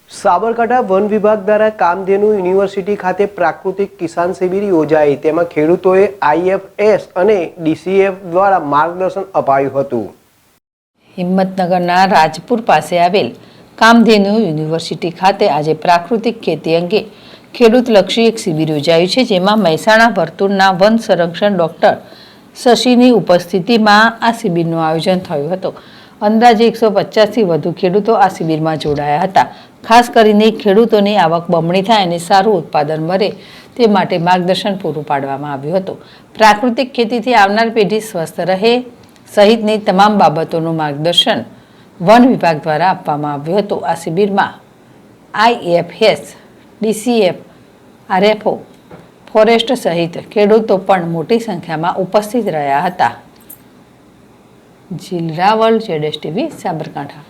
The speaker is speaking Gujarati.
સાબરકાંઠા વન વિભાગ દ્વારા કામધેનુ યુનિવર્સિટી ખાતે પ્રાકૃતિક કિસાન શિબિર યોજાઈ। તેમાં ખેડૂતોએ IFS અને DCF દ્વારા માર્ગદર્શન અપાયું હતું। હિંમતનગરના રાજપુર પાસે આવેલ કામધેનુ યુનિવર્સિટી ખાતે આજે પ્રાકૃતિક ખેતી અંગે ખેડૂતલક્ષી એક શિબિર યોજાયું છે, જેમાં મહેસાણા વર્તુળના વન સંરક્ષણ ડોક્ટર શશીની ઉપસ્થિતિમાં આ શિબિરનું આયોજન થયું હતું। અંદાજે 150થી વધુ ખેડૂતો આ શિબિરમાં જોડાયા હતા। ખાસ કરીને ખેડૂતોની આવક બમણી થાય અને સારું ઉત્પાદન મળે તે માટે માર્ગદર્શન પૂરું પાડવામાં આવ્યું હતું। પ્રાકૃતિક ખેતીથી આવનાર પેઢી સ્વસ્થ રહે સહિતની તમામ બાબતોનું માર્ગદર્શન વન વિભાગ દ્વારા આપવામાં આવ્યું હતું। આ શિબિરમાં IFS, DCF, RFO, ફોરેસ્ટ સહિત ખેડૂતો પણ મોટી સંખ્યામાં ઉપસ્થિત રહ્યા હતા। જીલ રાવલ, ZSTV, સાબરકાંઠા।